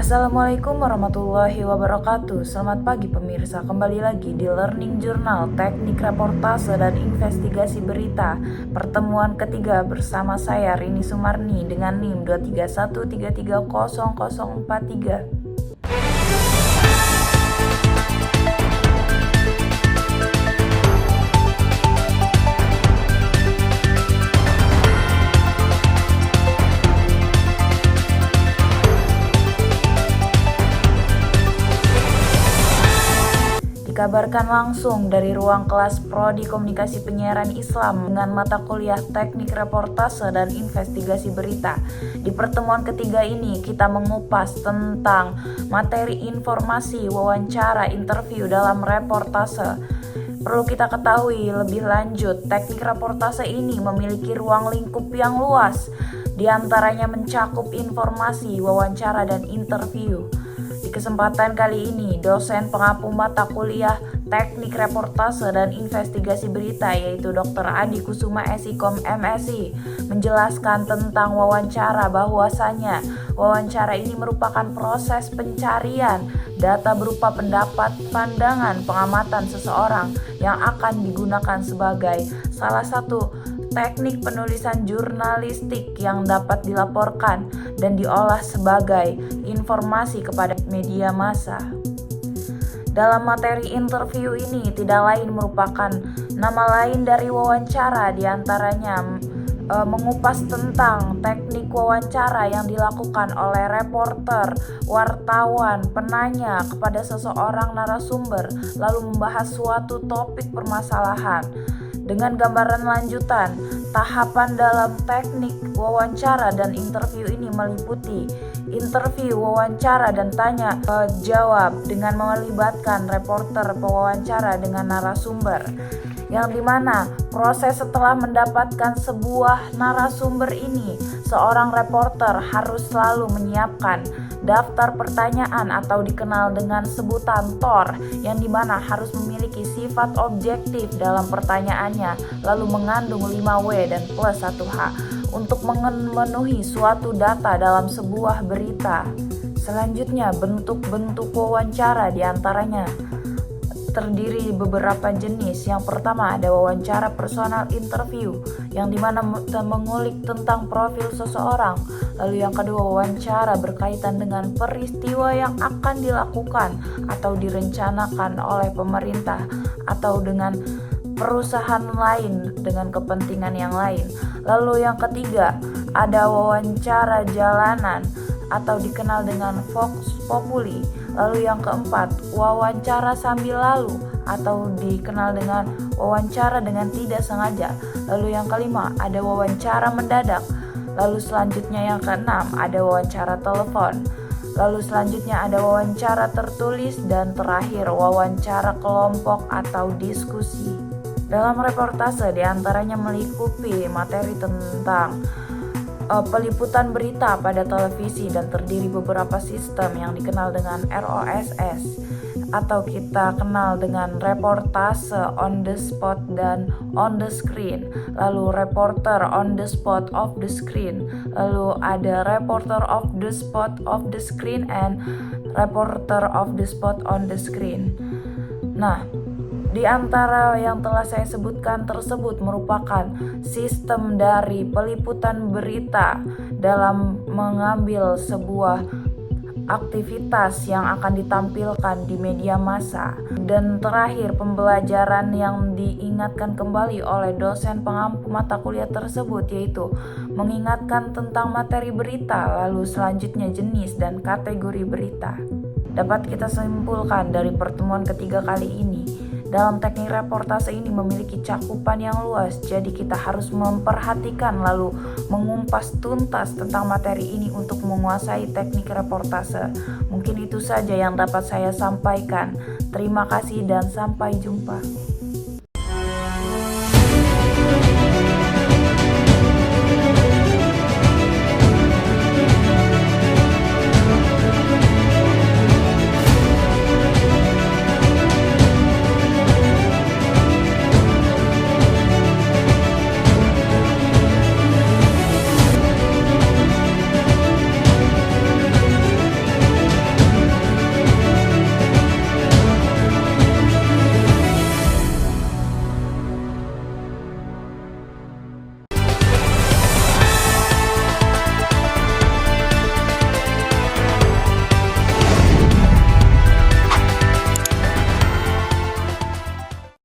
Assalamualaikum warahmatullahi wabarakatuh. Selamat pagi pemirsa, kembali lagi di Learning Journal Teknik Reportase dan Investigasi Berita. Pertemuan ketiga bersama saya Rini Sumarni dengan NIM 231330043. Dikabarkan langsung dari ruang kelas Prodi Komunikasi Penyiaran Islam dengan mata kuliah Teknik Reportase dan Investigasi Berita. Di pertemuan ketiga ini kita mengupas tentang materi informasi, wawancara, interview dalam reportase. Perlu kita ketahui lebih lanjut, teknik reportase ini memiliki ruang lingkup yang luas, di antaranya mencakup informasi, wawancara, dan interview. Di kesempatan kali ini, dosen pengampu mata kuliah Teknik Reportase dan Investigasi Berita yaitu Dr. Adi Kusuma SIKOM MSI menjelaskan tentang wawancara, bahwasanya wawancara ini merupakan proses pencarian data berupa pendapat, pandangan, pengamatan seseorang yang akan digunakan sebagai salah satu teknik penulisan jurnalistik yang dapat dilaporkan dan diolah sebagai informasi kepada media massa. Dalam materi interview ini tidak lain merupakan nama lain dari wawancara, diantaranya mengupas tentang teknik wawancara yang dilakukan oleh reporter, wartawan, penanya kepada seseorang narasumber lalu membahas suatu topik permasalahan. Dengan gambaran lanjutan, tahapan dalam teknik wawancara dan interview ini meliputi interview, wawancara, dan tanya jawab dengan melibatkan reporter, pewawancara dengan narasumber. Yang dimana proses setelah mendapatkan sebuah narasumber ini, seorang reporter harus selalu menyiapkan daftar pertanyaan atau dikenal dengan sebutan TOR, yang dimana harus memiliki sifat objektif dalam pertanyaannya, lalu mengandung 5W dan plus 1H untuk memenuhi suatu data dalam sebuah berita. Selanjutnya, bentuk-bentuk wawancara diantaranya terdiri beberapa jenis. Yang pertama ada wawancara personal interview, yang dimana mengulik tentang profil seseorang. Lalu yang kedua, wawancara berkaitan dengan peristiwa yang akan dilakukan atau direncanakan oleh pemerintah atau dengan perusahaan lain dengan kepentingan yang lain. Lalu yang ketiga ada wawancara jalanan atau dikenal dengan Vox Populi. Lalu yang keempat, wawancara sambil lalu atau dikenal dengan wawancara dengan tidak sengaja. Lalu yang kelima, ada wawancara mendadak. Lalu selanjutnya yang keenam, ada wawancara telepon. Lalu selanjutnya ada wawancara tertulis, dan terakhir wawancara kelompok atau diskusi. Dalam reportase diantaranya meliputi materi tentang peliputan berita pada televisi dan terdiri beberapa sistem yang dikenal dengan ROSS atau kita kenal dengan reportase on the spot dan on the screen. Lalu reporter on the spot of the screen. Lalu ada reporter of the spot of the screen and reporter of the spot on the screen. Nah, di antara yang telah saya sebutkan tersebut merupakan sistem dari peliputan berita dalam mengambil sebuah aktivitas yang akan ditampilkan di media massa. Dan terakhir, pembelajaran yang diingatkan kembali oleh dosen pengampu mata kuliah tersebut yaitu mengingatkan tentang materi berita, lalu selanjutnya jenis dan kategori berita. Dapat kita simpulkan dari pertemuan ketiga kali ini, dalam teknik reportase ini memiliki cakupan yang luas, jadi kita harus memperhatikan lalu mengumpas tuntas tentang materi ini untuk menguasai teknik reportase. Mungkin itu saja yang dapat saya sampaikan. Terima kasih dan sampai jumpa.